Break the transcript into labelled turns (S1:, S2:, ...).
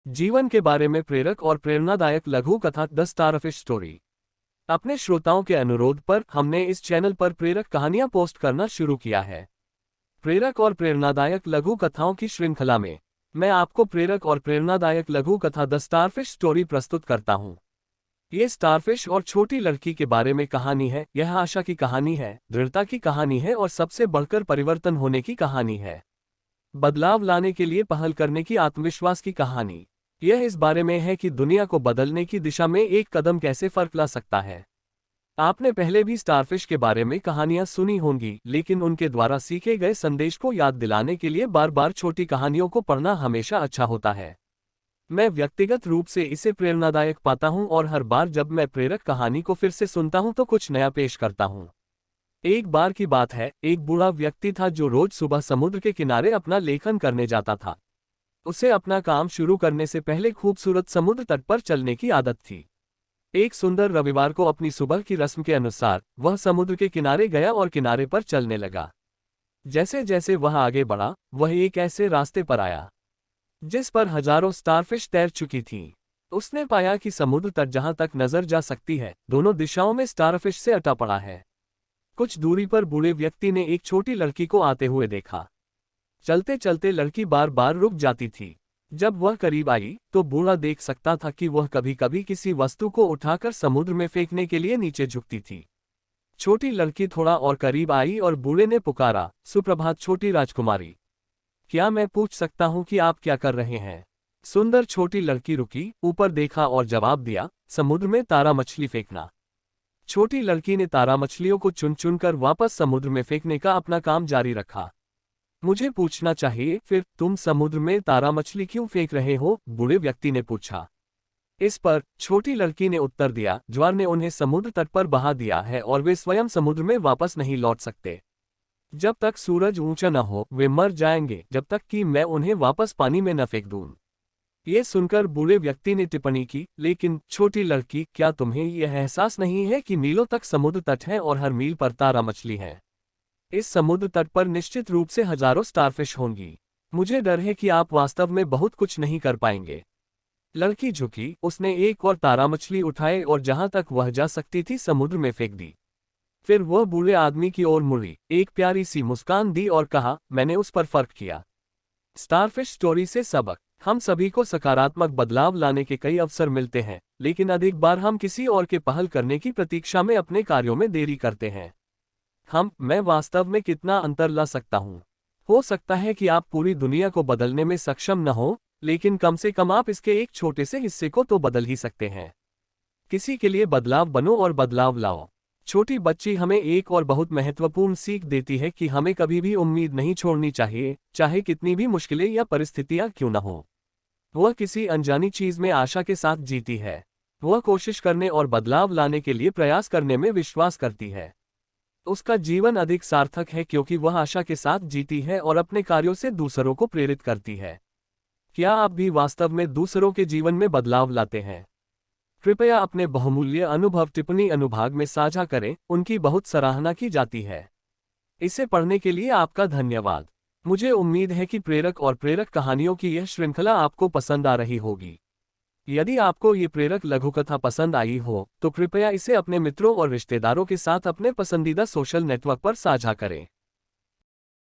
S1: जीवन के बारे में प्रेरक और प्रेरणादायक लघु कथा द स्टारफिश स्टोरी। अपने श्रोताओं के अनुरोध पर हमने इस चैनल पर प्रेरक कहानियां पोस्ट करना शुरू किया है। प्रेरक और प्रेरणादायक लघु कथाओं की श्रृंखला में मैं आपको प्रेरक और प्रेरणादायक लघु कथा द स्टारफिश स्टोरी प्रस्तुत करता हूं। ये स्टारफिश और छोटी लड़की के बारे में कहानी है। यह आशा की कहानी है, दृढ़ता की कहानी है और सबसे बढ़कर परिवर्तन होने की कहानी है। बदलाव लाने के लिए पहल करने की आत्मविश्वास की कहानी। यह इस बारे में है कि दुनिया को बदलने की दिशा में एक कदम कैसे फर्क ला सकता है। आपने पहले भी स्टारफिश के बारे में कहानियां सुनी होंगी, लेकिन उनके द्वारा सीखे गए संदेश को याद दिलाने के लिए बार बार छोटी कहानियों को पढ़ना हमेशा अच्छा होता है। मैं व्यक्तिगत रूप से इसे प्रेरणादायक पाता हूं और हर बार जब मैं प्रेरक कहानी को फिर से सुनता हूं तो कुछ नया पेश करता हूं। एक बार की बात है, एक बूढ़ा व्यक्ति था जो रोज सुबह समुद्र के किनारे अपना लेखन करने जाता था। उसे अपना काम शुरू करने से पहले खूबसूरत समुद्र तट पर चलने की आदत थी। एक सुंदर रविवार को अपनी सुबह की रस्म के अनुसार वह समुद्र के किनारे गया और किनारे पर चलने लगा। जैसे जैसे वह आगे बढ़ा, वह एक ऐसे रास्ते पर आया जिस पर हजारों स्टारफिश तैर चुकी थीं। उसने पाया कि समुद्र तट जहां तक नजर जा सकती है, दोनों दिशाओं में स्टारफिश से अटा पड़ा है। कुछ दूरी पर बूढ़े व्यक्ति ने एक छोटी लड़की को आते हुए देखा। चलते चलते लड़की बार बार रुक जाती थी। जब वह करीब आई तो बूढ़ा देख सकता था कि वह कभी कभी किसी वस्तु को उठाकर समुद्र में फेंकने के लिए नीचे झुकती थी। छोटी लड़की थोड़ा और करीब आई और बूढ़े ने पुकारा, सुप्रभात छोटी राजकुमारी, क्या मैं पूछ सकता हूं कि आप क्या कर रहे हैं? सुंदर छोटी लड़की रुकी, ऊपर देखा और जवाब दिया, समुद्र में तारा मछली फेंकना। छोटी लड़की ने तारा मछलियों को चुन चुनकर वापस समुद्र में फेंकने का अपना काम जारी रखा। मुझे पूछना चाहिए, फिर तुम समुद्र में तारा मछली क्यों फेंक रहे हो? बूढ़े व्यक्ति ने पूछा। इस पर छोटी लड़की ने उत्तर दिया, ज्वार ने उन्हें समुद्र तट पर बहा दिया है और वे स्वयं समुद्र में वापस नहीं लौट सकते। जब तक सूरज ऊंचा न हो वे मर जाएंगे, जब तक कि मैं उन्हें वापस पानी में न फेंक दूं। ये सुनकर बूढ़े व्यक्ति ने टिप्पणी की, लेकिन छोटी लड़की, क्या तुम्हें यह एहसास नहीं है कि मीलों तक समुद्र तट है और हर मील पर तारा मछली है? इस समुद्र तट पर निश्चित रूप से हजारों स्टारफिश होंगी। मुझे डर है कि आप वास्तव में बहुत कुछ नहीं कर पाएंगे। लड़की झुकी, उसने एक और तारा मछली उठाए और जहां तक वह जा सकती थी समुद्र में फेंक दी। फिर वह बूढ़े आदमी की ओर मुड़ी, एक प्यारी सी मुस्कान दी और कहा, मैंने उस पर फर्क किया। स्टारफिश स्टोरी से सबक। हम सभी को सकारात्मक बदलाव लाने के कई अवसर मिलते हैं, लेकिन अधिक बार हम किसी और के पहल करने की प्रतीक्षा में अपने कार्यों में देरी करते हैं। मैं वास्तव में कितना अंतर ला सकता हूं? हो सकता है कि आप पूरी दुनिया को बदलने में सक्षम न हो, लेकिन कम से कम आप इसके एक छोटे से हिस्से को तो बदल ही सकते हैं। किसी के लिए बदलाव बनो और बदलाव लाओ। छोटी बच्ची हमें एक और बहुत महत्वपूर्ण सीख देती है कि हमें कभी भी उम्मीद नहीं छोड़नी चाहिए, चाहे कितनी भी मुश्किलें या परिस्थितियां क्यों न हो। वह किसी अनजानी चीज में आशा के साथ जीती है। वह कोशिश करने और बदलाव लाने के लिए प्रयास करने में विश्वास करती है। उसका जीवन अधिक सार्थक है क्योंकि वह आशा के साथ जीती है और अपने कार्यों से दूसरों को प्रेरित करती है। क्या आप भी वास्तव में दूसरों के जीवन में बदलाव लाते हैं? कृपया अपने बहुमूल्य अनुभव टिप्पणी अनुभाग में साझा करें, उनकी बहुत सराहना की जाती है। इसे पढ़ने के लिए आपका धन्यवाद। मुझे उम्मीद है कि प्रेरक और प्रेरक कहानियों की यह श्रृंखला आपको पसंद आ रही होगी। यदि आपको ये प्रेरक लघुकथा पसंद आई हो तो कृपया इसे अपने मित्रों और रिश्तेदारों के साथ अपने पसंदीदा सोशल नेटवर्क पर साझा करें।